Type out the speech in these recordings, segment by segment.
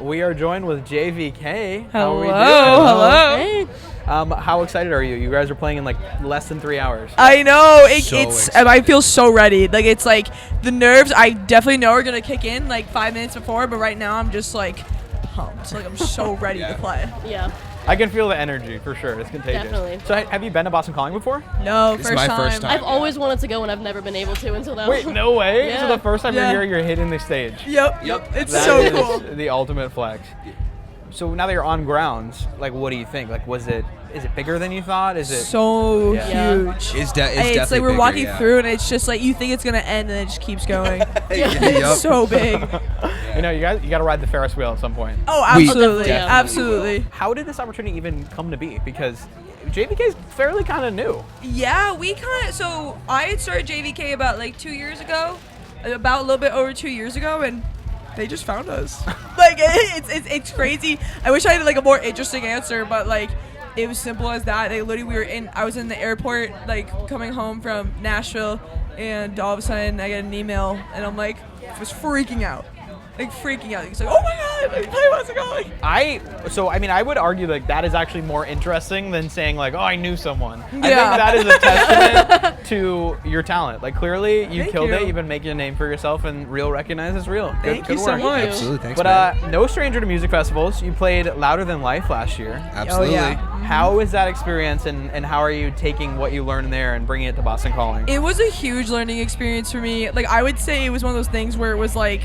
we are joined with JVK. Hello, How are we doing? hello. How excited are you? You guys are playing in like less than 3 hours. I know So it's. excited. I feel so ready. Like it's like the nerves. I definitely know are gonna kick in like 5 minutes before, but right now I'm just like pumped. Like I'm so ready to play. Yeah, I can feel the energy for sure. It's contagious. Definitely. So have you been to Boston Calling before? No, This is my first time. I've always wanted to go and I've never been able to until now. Wait, no way. Yeah. So the first time Yeah. you're here, you're hitting the stage. Yep. Yep. It's That so is cool. the ultimate flex. So now that you're on grounds, like, what do you think? Like, is it bigger than you thought? Is it? So Yeah. huge. It's Hey, it's definitely like we're bigger, walking yeah. through and it's just like you think it's gonna end and it just keeps going. Yup. It's so big. You know, you got to ride the Ferris wheel at some point. Oh, We absolutely, definitely absolutely. How did this opportunity even come to be? Because JVK is fairly kind of new. Yeah, so I had started JVK about like 2 years ago, about a little bit over 2 years ago, and they just found us. Like it's crazy. I wish I had like a more interesting answer, but like it was simple as that. They literally I was in the airport like coming home from Nashville, and all of a sudden I get an email, and I'm like, was freaking out. Like freaking out. He's like, oh my god, like, hey, how's it going? I would argue like that is actually more interesting than saying like, oh, I knew someone. I think Yeah. that is a testament to your talent. Like clearly you Thank killed you. it. You've been making a name for yourself, and real recognizes real. Thank good you so work. much. Absolutely, thanks, But man. no stranger to music festivals. You played Louder Than Life last year. Absolutely. Oh, yeah. How is that experience, and how are you taking what you learned there and bringing it to Boston Calling? It was a huge learning experience for me. Like I would say it was one of those things where it was like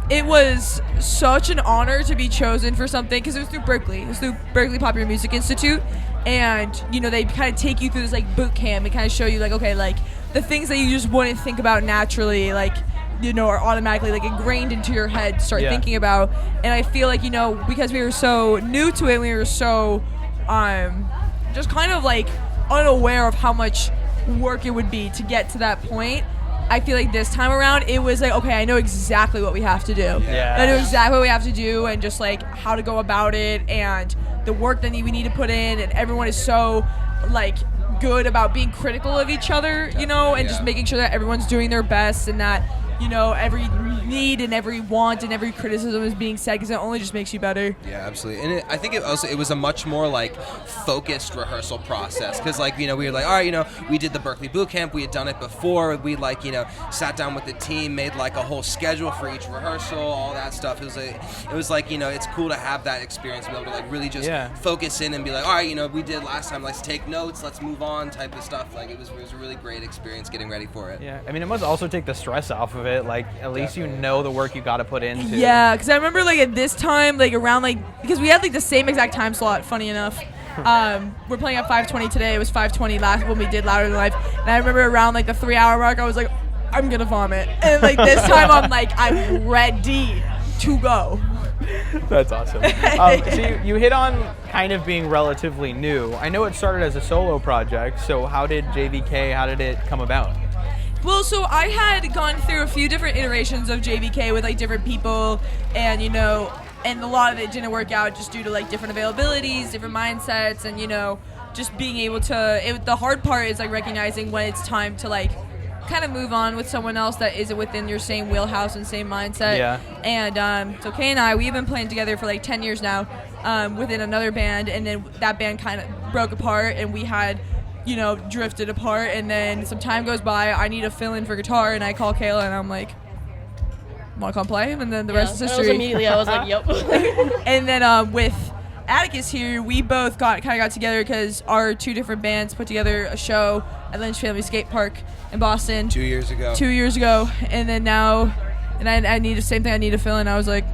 it was such an honor to be chosen for something because it was through Berkeley. It was through Berkeley Popular Music Institute, and you know they kind of take you through this like boot camp and kind of show you like okay like the things that you just wouldn't think about naturally like you know are automatically like ingrained into your head start Yeah. thinking about. And I feel like you know because we were so new to it, we were so just kind of like unaware of how much work it would be to get to that point. I feel like this time around it was like okay I know exactly what we have to do. Yeah. I know exactly what we have to do and just like how to go about it and the work that we need to put in, and everyone is so like good about being critical of each other, you know, and just yeah. making sure that everyone's doing their best and that you know every need and every want and every criticism is being said because it only just makes you better. Yeah, absolutely. And I think it was a much more like focused rehearsal process because like you know we were like all right you know we did the Berkeley boot camp, we had done it before, we like you know sat down with the team, made like a whole schedule for each rehearsal, all that stuff. It was like you know it's cool to have that experience, be able to like really just Yeah. focus in and be like all right you know we did last time, let's take notes, let's move on type of stuff. Like it was a really great experience getting ready for it. Yeah, I mean, it must also take the stress off of it. Like, at least you know the work you got to put into. Yeah, because I remember like at this time, like around like because we had like the same exact time slot. Funny enough, we're playing at 5:20 today. It was 5:20 last when we did Louder Than Life, and I remember around like the 3 hour mark, I was like, I'm gonna vomit, and like this time I'm like I'm ready to go. That's awesome. So you hit on kind of being relatively new. I know it started as a solo project. So how did JVK? How did it come about? Well, so I had gone through a few different iterations of JVK with like different people, and you know, and a lot of it didn't work out just due to like different availabilities, different mindsets, and you know, just being able to. The hard part is like recognizing when it's time to like kind of move on with someone else that isn't within your same wheelhouse and same mindset. Yeah. And so Kay and I, we've been playing together for like 10 years now, within another band, and then that band kind of broke apart, and we had. You know, drifted apart, and then some time goes by. I need a fill-in for guitar, and I call Kayla, and I'm like, "Want to come play?" And then the rest is And history. immediately I was like, yep. And then with Atticus here, we both got together because our two different bands put together a show at Lynch Family Skate Park in Boston 2 years ago. 2 years ago, and then now, and I need the same thing. I need a fill-in. I was like,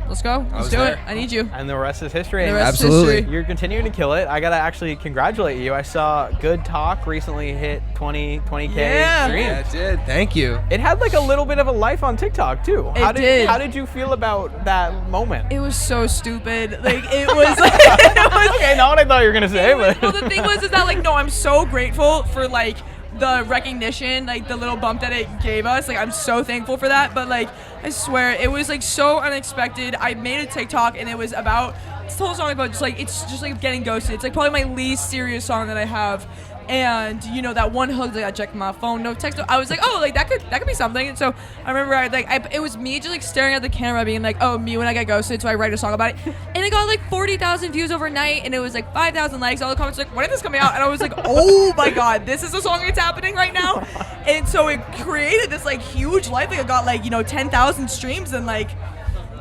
let's go. Let's was do there. it. I need you. And the rest is history. The rest Absolutely. is history. You're continuing to kill it. I gotta actually congratulate you. I saw Good Talk recently hit 20K Yeah. streams. Yeah, it did. Thank you. It had like a little bit of a life on TikTok too. It did. How did you feel about that moment? It was so stupid. Like it was. It was Okay, not what I thought you were gonna say, but well, the thing was is that like no, I'm so grateful for like the recognition, like the little bump that it gave us. Like I'm so thankful for that. But like I swear, it was like so unexpected. I made a TikTok and it was about this whole song about just like it's just like getting ghosted. It's like probably my least serious song that I have. And you know that one hook, like I checked my phone, no text. I was like, oh, like that could be something. And so I remember it was me just like staring at the camera, being like, oh, me when I get ghosted, so I write a song about it. And it got like 40,000 views overnight, and it was like 5,000 likes. All the comments were like, when is this coming out? And I was like, oh my god, this is the song that's happening right now. And so it created this like huge life. Like it got like 10,000 streams in like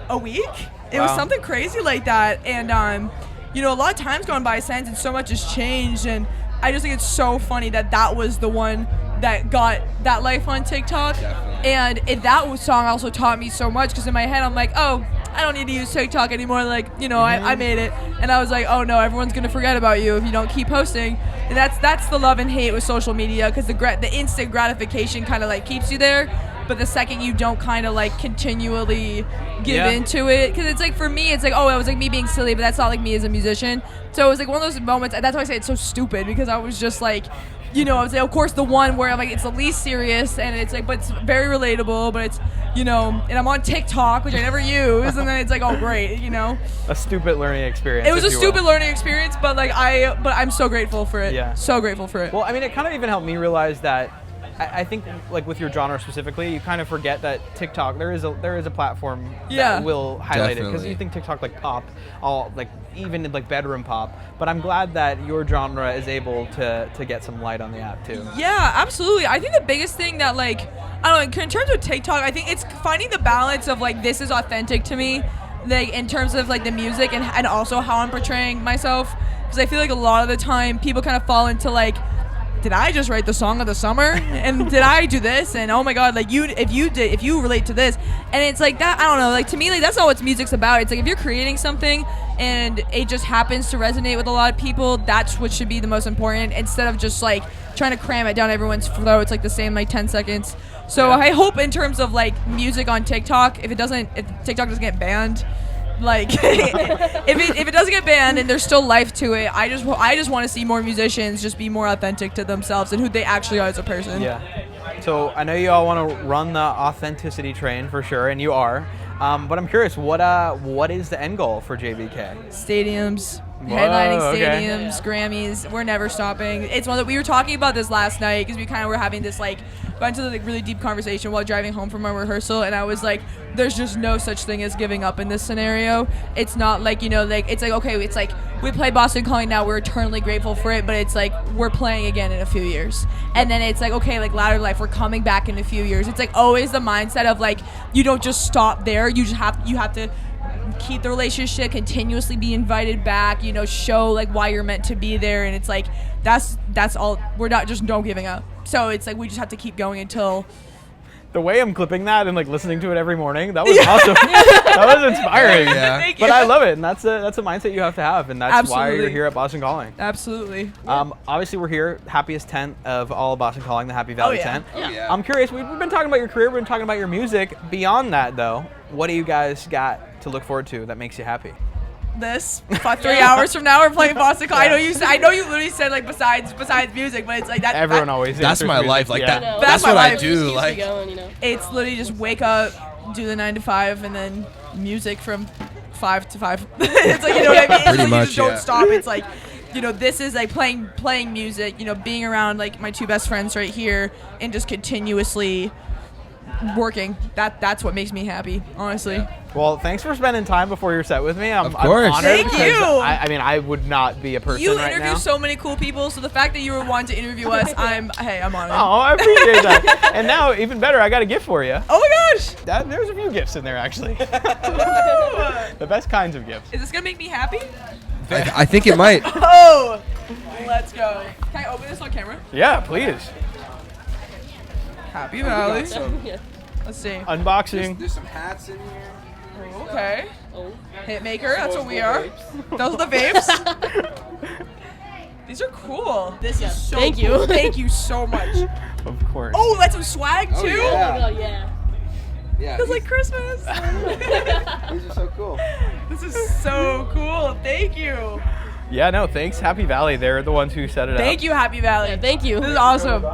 a week. It was something crazy like that. And a lot of time's gone by since, and so much has changed. And I just think it's so funny that was the one that got that life on TikTok. Definitely. And that song also taught me so much, because in my head I'm like, oh, I don't need to use TikTok anymore. Like, I made it. And I was like, oh no, everyone's going to forget about you if you don't keep posting. And that's the love and hate with social media, because the instant gratification kind of like keeps you there. But the second you don't kind of like continually give into it, because it's like, for me, it's like, oh, it was like me being silly, but that's not like me as a musician. So it was like one of those moments, and that's why I say it's so stupid, because I was just like, I was like, of course, the one where I'm like, it's the least serious, and it's like, but it's very relatable, but it's, and I'm on TikTok, which I never use, and then it's like, oh, great, A stupid learning experience. It was a stupid learning experience, but like I'm so grateful for it. Yeah. So grateful for it. Well, I mean, it kind of even helped me realize that I think, like with your genre specifically, you kind of forget that TikTok, there is a platform that will highlight it, because you think TikTok like pop, all like even like bedroom pop. But I'm glad that your genre is able to get some light on the app too. Yeah, absolutely. I think the biggest thing that like, I don't know, in terms of TikTok, I think it's finding the balance of like, this is authentic to me, like in terms of like the music and also how I'm portraying myself, because I feel like a lot of the time people kind of fall into like, did I just write the song of the summer? And did I do this? And oh my god, like if you relate to this, and it's like that, I don't know, like to me, like that's not what music's about. It's like if you're creating something and it just happens to resonate with a lot of people, that's what should be the most important, instead of just like trying to cram it down everyone's throat. It's like the same like 10 seconds. So I hope in terms of like music on TikTok, if TikTok doesn't get banned, like if it doesn't get banned and there's still life to it, I just want to see more musicians just be more authentic to themselves and who they actually are as a person. Yeah. So I know you all want to run the authenticity train for sure, and you are. But I'm curious, what is the end goal for JVK? Stadiums. Whoa, Headlining okay. stadiums, Grammys. We're never stopping. It's one that we were talking about this last night, because we kind of were having this like got into the like, really deep conversation while driving home from our rehearsal, and I was like, there's just no such thing as giving up in this scenario. It's not like, like it's like, okay, it's like we play Boston Calling now, we're eternally grateful for it, but it's like we're playing again in a few years. And then it's like, okay, like Louder Life, we're coming back in a few years. It's like always the mindset of like, you don't just stop there, you have to keep the relationship, continuously be invited back, show like why you're meant to be there. And it's like that's all. We're not just no giving up. So it's like we just have to keep going until. The way I'm clipping that and like listening to it every morning, that was awesome. That was inspiring. Yeah. Thank you. But I love it, and that's a mindset you have to have, and that's why Absolutely. you're here at Boston Calling. Absolutely. Obviously, we're here, happiest tent of all Boston Calling, the Happy Valley tent. Oh, yeah. I'm curious. We've been talking about your career. We've been talking about your music. Beyond that, though, what do you guys got to look forward to that makes you happy? This 3 hours from now we're playing Boston Calling. I know you literally said like besides music, but it's like that. Everyone always. That's answers my music, life. Like yeah. that. That's That's my what I life. do. Just keeps Like me going, It's literally just wake up, do the 9 to 5, and then music from 5 to 5. It's like, you know what I mean? It's Pretty like much, you just don't yeah. stop. It's like, this is like playing music, being around like my two best friends right here and just continuously working. That's what makes me happy, honestly. Well, thanks for spending time before your set with me. I'm course. honored. Thank because you. I mean, I would not be a person You right interview now. so many cool people, so the fact that you were wanting to interview us, I'm honored. Oh, I appreciate that. And now, even better, I got a gift for you. Oh my gosh! There's a few gifts in there, actually. The best kinds of gifts. Is this gonna make me happy? I think it might. Oh! Let's go. Can I open this on camera? Yeah, please. Happy Valley. Yeah. Let's see. Unboxing. There's some hats in here. Okay. Oh. Hitmaker, that's what we are. Those are the vapes. These are cool. This is so Thank cool. you. Thank you so much. Of course. Oh, that's some swag too? Oh, Oh yeah. my god, yeah. Yeah. It's like Christmas. These are so cool. This is so cool. Thank you. Yeah, no, thanks, Happy Valley. They're the ones who set it up. Thank you, Happy Valley. Yeah, thank you. This is awesome.